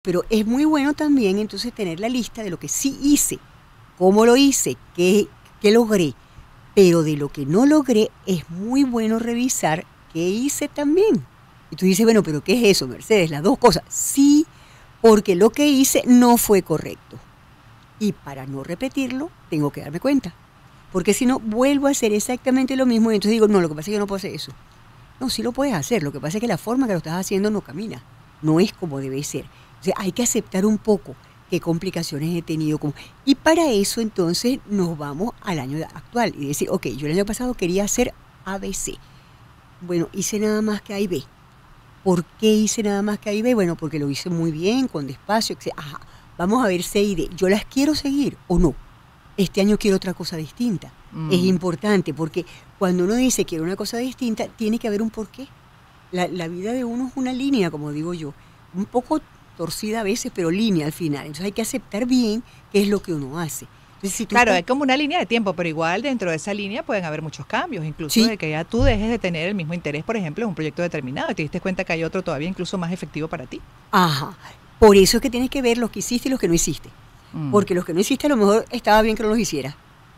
Pero es muy bueno también entonces tener la lista de lo que sí hice, cómo lo hice, qué logré. Pero de lo que no logré es muy bueno revisar qué hice también. Y tú dices, bueno, pero ¿qué es eso, Mercedes? Las dos cosas. Sí, porque lo que hice no fue correcto. Y para no repetirlo, tengo que darme cuenta. Porque si no, vuelvo a hacer exactamente lo mismo y entonces digo, no, lo que pasa es que yo no puedo hacer eso. No, sí lo puedes hacer, lo que pasa es que la forma que lo estás haciendo no camina, no es como debe ser. O sea, hay que aceptar un poco qué complicaciones he tenido. Y para eso entonces nos vamos al año actual y decir, ok, yo el año pasado quería hacer ABC. Bueno, hice nada más que A y B. ¿Por qué hice nada más que A y B? Bueno, porque lo hice muy bien, con despacio, etc. Ajá, vamos a ver C y D. ¿Yo las quiero seguir o no? Este año quiero otra cosa distinta. Es importante porque cuando uno dice quiero una cosa distinta, tiene que haber un porqué. La vida de uno es una línea, como digo yo, un poco torcida a veces, pero línea al final. Entonces hay que aceptar bien qué es lo que uno hace. Entonces, si claro, es como una línea de tiempo, pero igual dentro de esa línea pueden haber muchos cambios, incluso sí, de que ya tú dejes de tener el mismo interés, por ejemplo, en un proyecto determinado y te diste cuenta que hay otro todavía incluso más efectivo para ti. ajá. Por eso es que tienes que ver los que hiciste y los que no hiciste. Porque los que no hiciste a lo mejor estaba bien que no los hicieras,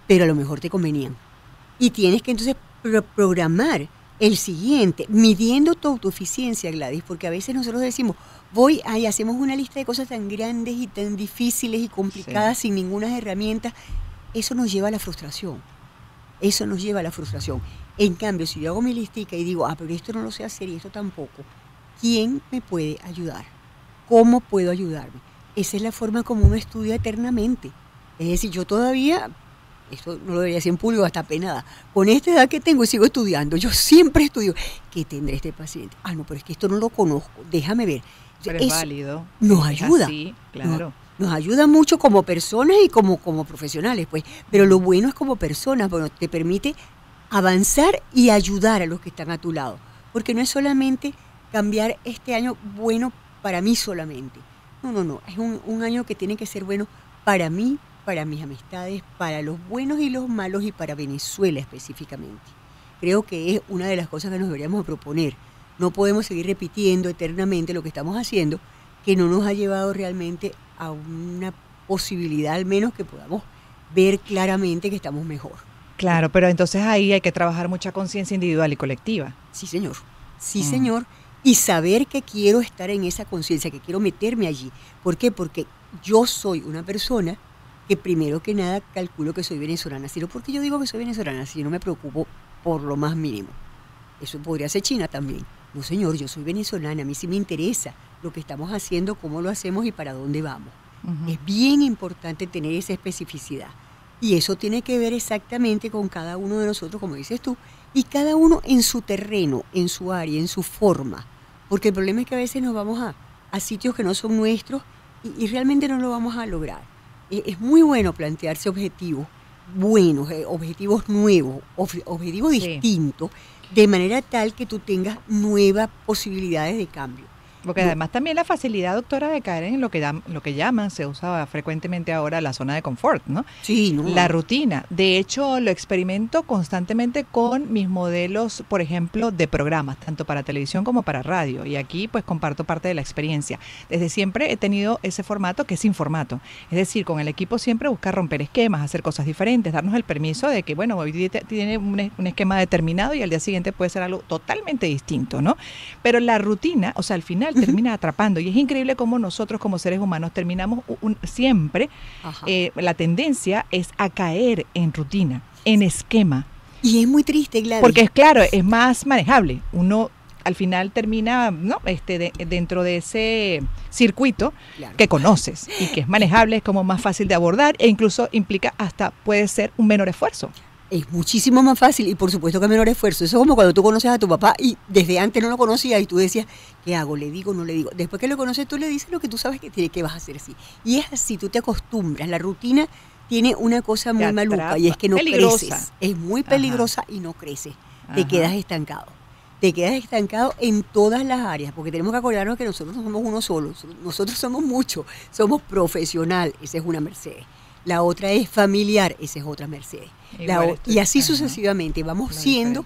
pero a lo mejor te convenían. Y tienes que entonces programar el siguiente, midiendo tu autoeficiencia, Gladys, porque a veces nosotros decimos, hacemos una lista de cosas tan grandes y tan difíciles y complicadas sin ninguna herramienta. Eso nos lleva a la frustración. Eso nos lleva a la frustración. En cambio, si yo hago mi listica y digo, pero esto no lo sé hacer y esto tampoco, ¿quién me puede ayudar? ¿Cómo puedo ayudarme? Esa es la forma como uno estudia eternamente. Es decir, yo todavía, esto no lo debería decir en público, hasta penada, con esta edad que tengo y sigo estudiando, yo siempre estudio, ¿qué tendré este paciente? No, pero es que esto no lo conozco, déjame ver. Pero es válido. Nos ayuda. Así, claro. Nos ayuda mucho como personas y como profesionales, pues. Pero lo bueno es como personas, bueno, te permite avanzar y ayudar a los que están a tu lado. Porque no es solamente cambiar este año bueno para mí solamente. No. Es un año que tiene que ser bueno para mí, para mis amistades, para los buenos y los malos y para Venezuela específicamente. Creo que es una de las cosas que nos deberíamos proponer. No podemos seguir repitiendo eternamente lo que estamos haciendo, que no nos ha llevado realmente a una posibilidad, al menos que podamos ver claramente que estamos mejor. Claro, pero entonces ahí hay que trabajar mucha conciencia individual y colectiva. Sí, señor. Sí, señor. Y saber que quiero estar en esa conciencia, que quiero meterme allí. ¿Por qué? Porque yo soy una persona que primero que nada calculo que soy venezolana. Sino porque yo digo que soy venezolana, si yo no me preocupo por lo más mínimo. Eso podría ser China también. No, señor, yo soy venezolana, a mí sí me interesa lo que estamos haciendo, cómo lo hacemos y para dónde vamos. Es bien importante tener esa especificidad. Y eso tiene que ver exactamente con cada uno de nosotros, como dices tú, y cada uno en su terreno, en su área, en su forma. Porque el problema es que a veces nos vamos a sitios que no son nuestros y realmente no lo vamos a lograr. Es muy bueno plantearse objetivos buenos, objetivos nuevos, objetivos distintos, de manera tal que tú tengas nuevas posibilidades de cambio. Porque además también la facilidad, doctora, de caer en lo que llaman, se usa frecuentemente ahora, la zona de confort, ¿no? Sí, ¿no? La rutina. De hecho, lo experimento constantemente con mis modelos, por ejemplo, de programas, tanto para televisión como para radio. Y aquí, pues, comparto parte de la experiencia. Desde siempre he tenido ese formato que es sin formato. Es decir, con el equipo siempre buscar romper esquemas, hacer cosas diferentes, darnos el permiso de que, bueno, hoy día tiene un esquema determinado y al día siguiente puede ser algo totalmente distinto, ¿no? Pero la rutina, o sea, al final termina atrapando y es increíble cómo nosotros como seres humanos terminamos siempre, la tendencia es a caer en rutina, en esquema. Y es muy triste, Gladys. Porque es claro, es más manejable. Uno al final termina, ¿no? Dentro de ese circuito que conoces y que es manejable, es como más fácil de abordar e incluso implica hasta puede ser un menor esfuerzo. Es muchísimo más fácil y por supuesto que menor esfuerzo. Eso es como cuando tú conoces a tu papá y desde antes no lo conocías y tú decías, ¿qué hago? ¿Le digo? ¿No le digo? Después que lo conoces tú le dices lo que tú sabes que vas a hacer así. Y es así, tú te acostumbras. La rutina tiene una cosa muy maluca y es que no creces. Es muy peligrosa y no creces. Te quedas estancado. Te quedas estancado en todas las áreas, porque tenemos que acordarnos que nosotros no somos uno solo. Nosotros somos muchos. Somos profesional, esa es una Mercedes. La otra es familiar, esa es otra Mercedes. Y así sucesivamente vamos siendo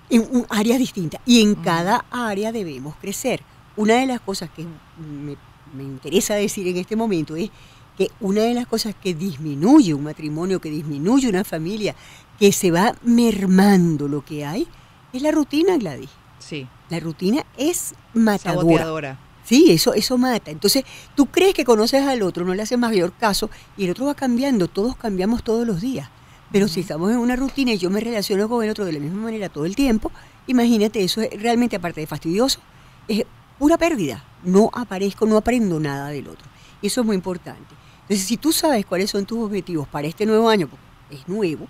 en áreas distintas y en cada área debemos crecer. Una de las cosas que me me interesa decir en este momento es que una de las cosas que disminuye un matrimonio, que disminuye una familia, que se va mermando lo que hay, es la rutina, Gladys. Sí. La rutina es matadora. Saboteadora. Sí, eso mata. Entonces, tú crees que conoces al otro, no le haces mayor caso y el otro va cambiando, todos cambiamos todos los días. Pero si estamos en una rutina y yo me relaciono con el otro de la misma manera todo el tiempo, imagínate, eso es realmente, aparte de fastidioso, es pura pérdida. No aparezco, no aprendo nada del otro. Y eso es muy importante. Entonces, si tú sabes cuáles son tus objetivos para este nuevo año, porque es nuevo,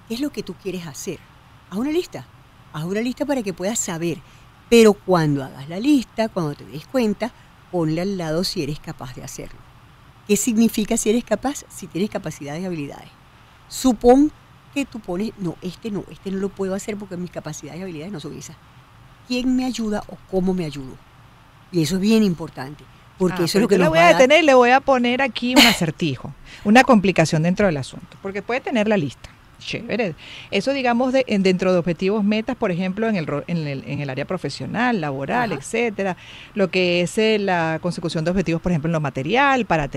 ¿qué es lo que tú quieres hacer? Haz una lista. Haz una lista para que puedas saber. Pero cuando hagas la lista, cuando te des cuenta, ponle al lado si eres capaz de hacerlo. ¿Qué significa si eres capaz? Si tienes capacidades y habilidades. Supón que tú pones, no lo puedo hacer porque mis capacidades y habilidades no son esas. ¿Quién me ayuda o cómo me ayudó? Y eso es bien importante, porque eso es lo que nos va a dar. Le voy a poner aquí un acertijo, una complicación dentro del asunto, porque puede tener la lista. Chévere. Eso, digamos, dentro de objetivos, metas, por ejemplo, en el área profesional, laboral, etcétera. Lo que es la consecución de objetivos, por ejemplo, en lo material, para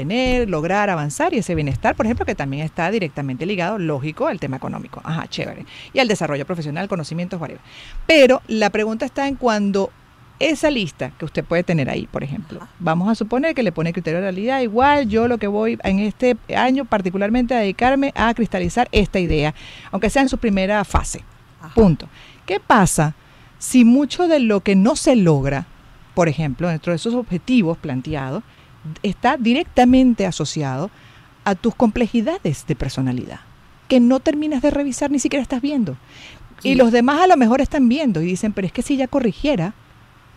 lograr, avanzar y ese bienestar, por ejemplo, que también está directamente ligado, lógico, al tema económico. Ajá, chévere. Y al desarrollo profesional, conocimientos, whatever. Pero la pregunta está en cuando esa lista que usted puede tener ahí, por ejemplo, vamos a suponer que le pone criterio de realidad, igual yo lo que voy en este año particularmente a dedicarme a cristalizar esta idea, aunque sea en su primera fase. Punto. ¿Qué pasa si mucho de lo que no se logra, por ejemplo, dentro de esos objetivos planteados, está directamente asociado a tus complejidades de personalidad, que no terminas de revisar, ni siquiera estás viendo? Sí. Y los demás a lo mejor están viendo y dicen, pero es que si ya corrigiera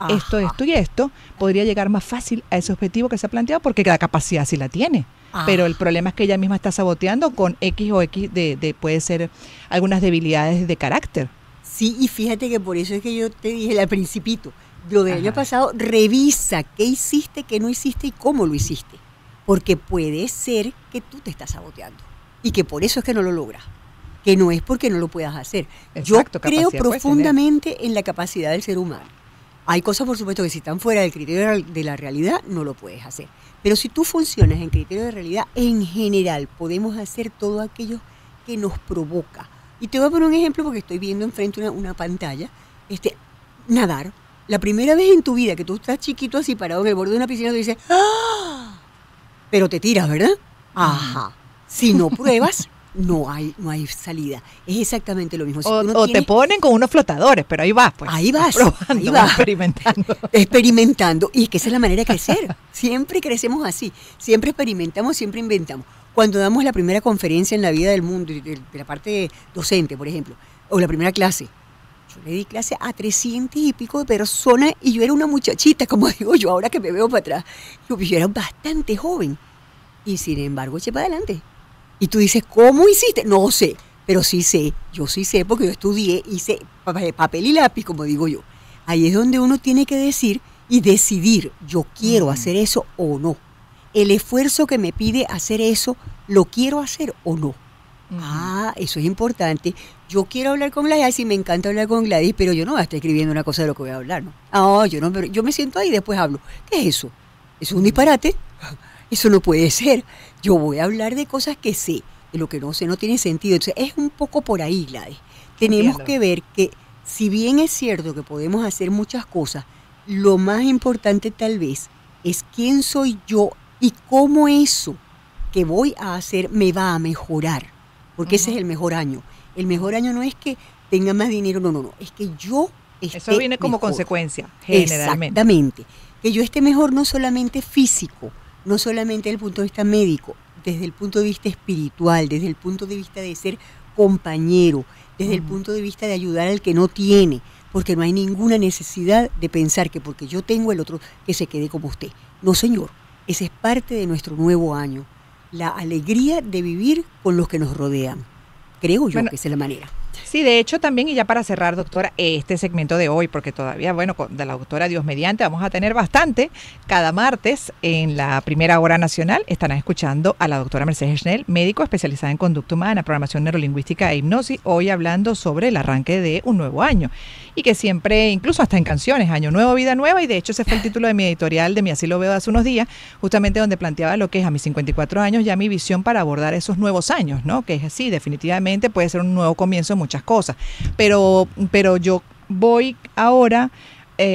esto y esto, podría llegar más fácil a ese objetivo que se ha planteado porque la capacidad sí la tiene. Pero el problema es que ella misma está saboteando con X o X puede ser algunas debilidades de carácter. Sí, y fíjate que por eso es que yo te dije al principito, lo del año pasado, revisa qué hiciste, qué no hiciste y cómo lo hiciste. Porque puede ser que tú te estás saboteando y que por eso es que no lo logras. Que no es porque no lo puedas hacer. Exacto, yo creo profundamente en la capacidad del ser humano. Hay cosas, por supuesto, que si están fuera del criterio de la realidad, no lo puedes hacer. Pero si tú funcionas en criterio de realidad, en general, podemos hacer todo aquello que nos provoca. Y te voy a poner un ejemplo porque estoy viendo enfrente una pantalla. Nadar. La primera vez en tu vida que tú estás chiquito así parado en el borde de una piscina, tú dices, ¡ah! Pero te tiras, ¿verdad? Ajá. Si no pruebas, no hay salida. Es exactamente lo mismo. Si te ponen con unos flotadores, pero ahí vas, pues. Ahí vas, probando, ahí vas. Experimentando. Y es que esa es la manera de crecer. Siempre crecemos así. Siempre experimentamos, siempre inventamos. Cuando damos la primera conferencia en la vida del mundo, de la parte docente, por ejemplo, o la primera clase, yo le di clase a 300 y pico de personas y yo era una muchachita, como digo yo, ahora que me veo para atrás. Yo era bastante joven. Y sin embargo, eché para adelante. Y tú dices, ¿cómo hiciste? No sé, pero sí sé. Yo sí sé porque yo estudié, hice papel y lápiz, como digo yo. Ahí es donde uno tiene que decir y decidir, yo quiero hacer eso o no. El esfuerzo que me pide hacer eso, ¿lo quiero hacer o no? Eso es importante. Yo quiero hablar con Gladys, sí me encanta hablar con Gladys, pero yo no voy a estar escribiendo una cosa de lo que voy a hablar, ¿no? Yo no, pero yo me siento ahí y después hablo. ¿Qué es eso? ¿Es un disparate? Eso no puede ser. Yo voy a hablar de cosas que sé, de lo que no sé no tiene sentido. Entonces es un poco por ahí, Gladys. Tenemos que ver que si bien es cierto que podemos hacer muchas cosas, lo más importante tal vez es quién soy yo y cómo eso que voy a hacer me va a mejorar. Porque ese es el mejor año. El mejor año no es que tenga más dinero, no. Es que yo esté Eso viene como mejor. Consecuencia, generalmente. Exactamente. Que yo esté mejor no solamente físico, no solamente desde el punto de vista médico, desde el punto de vista espiritual, desde el punto de vista de ser compañero, desde el punto de vista de ayudar al que no tiene, porque no hay ninguna necesidad de pensar que porque yo tengo el otro que se quede como usted. No, señor, esa es parte de nuestro nuevo año, la alegría de vivir con los que nos rodean. Creo yo que esa es la manera. Sí, de hecho también, y ya para cerrar, doctora, este segmento de hoy, porque todavía, bueno, de la doctora Dios mediante, vamos a tener bastante. Cada martes, en la primera hora nacional, estarán escuchando a la doctora Mercedes Schnell, médico especializada en conducta humana, programación neurolingüística e hipnosis, hoy hablando sobre el arranque de un nuevo año. Y que siempre, incluso hasta en canciones, Año Nuevo, Vida Nueva, y de hecho ese fue el título de mi editorial de Mi Así Lo Veo hace unos días, justamente donde planteaba lo que es a mis 54 años ya mi visión para abordar esos nuevos años, ¿no? Que es así, definitivamente puede ser un nuevo comienzo en muchas cosas, pero yo voy ahora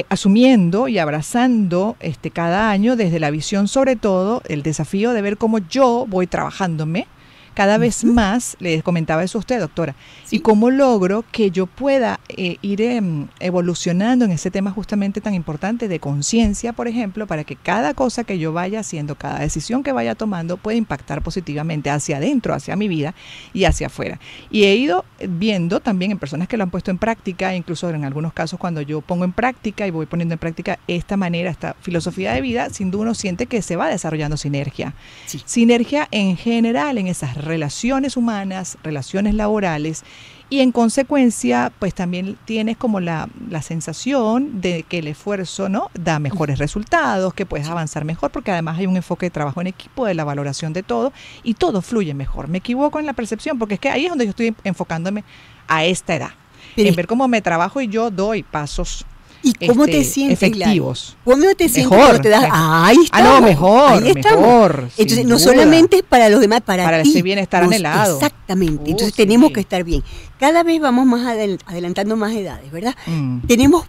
asumiendo y abrazando cada año desde la visión, sobre todo el desafío de ver cómo yo voy trabajándome cada vez más. Les comentaba eso a usted, doctora, sí. Y cómo logro que yo pueda ir evolucionando en ese tema justamente tan importante de conciencia, por ejemplo, para que cada cosa que yo vaya haciendo, cada decisión que vaya tomando pueda impactar positivamente hacia adentro, hacia mi vida y hacia afuera. Y he ido viendo también en personas que lo han puesto en práctica, incluso en algunos casos cuando yo pongo en práctica y voy poniendo en práctica esta manera, esta filosofía de vida, sin duda uno siente que se va desarrollando sinergia. Sí. Sinergia en general en esas relaciones humanas, relaciones laborales, y en consecuencia pues también tienes como la sensación de que el esfuerzo, ¿no?, da mejores resultados, que puedes avanzar mejor, porque además hay un enfoque de trabajo en equipo, de la valoración de todo, y todo fluye mejor. Me equivoco en la percepción, porque es que ahí es donde yo estoy enfocándome a esta edad, en ver cómo me trabajo y yo doy pasos ¿y cómo te sientes, efectivos? ¿Cómo te sientes mejor, cuando te das? Ahí está. No, mejor, mejor. Entonces, no solamente es para los demás, para ti. Ese bienestar anhelado. Exactamente. Entonces, tenemos que estar bien. Cada vez vamos más adelantando más edades, ¿verdad? Tenemos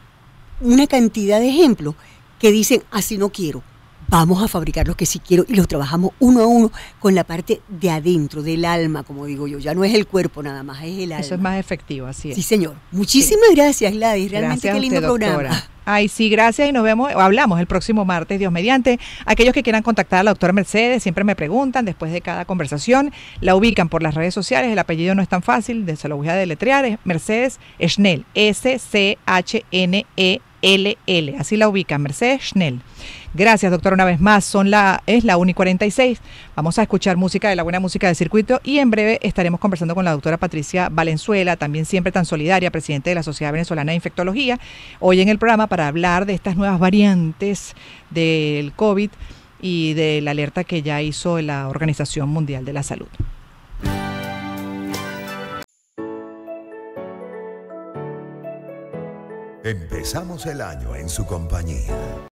una cantidad de ejemplos que dicen, así no quiero. Vamos a fabricar los que sí quiero, y los trabajamos uno a uno con la parte de adentro, del alma, como digo yo. Ya no es el cuerpo nada más, es el alma. Eso es más efectivo, así es. Sí, señor. Muchísimas gracias, Gladys. Realmente qué lindo programa. Ay, sí, gracias, y nos vemos, hablamos el próximo martes, Dios mediante. Aquellos que quieran contactar a la doctora Mercedes, siempre me preguntan después de cada conversación, la ubican por las redes sociales, el apellido no es tan fácil, se lo voy a deletrear, es Mercedes Schnell, SCHNELL, así la ubican, Mercedes Schnell. Gracias, doctora, una vez más. Es la 1:46. Vamos a escuchar música de la buena música del circuito, y en breve estaremos conversando con la doctora Patricia Valenzuela, también siempre tan solidaria, presidente de la Sociedad Venezolana de Infectología, hoy en el programa para hablar de estas nuevas variantes del COVID y de la alerta que ya hizo la Organización Mundial de la Salud. Empezamos el año en su compañía.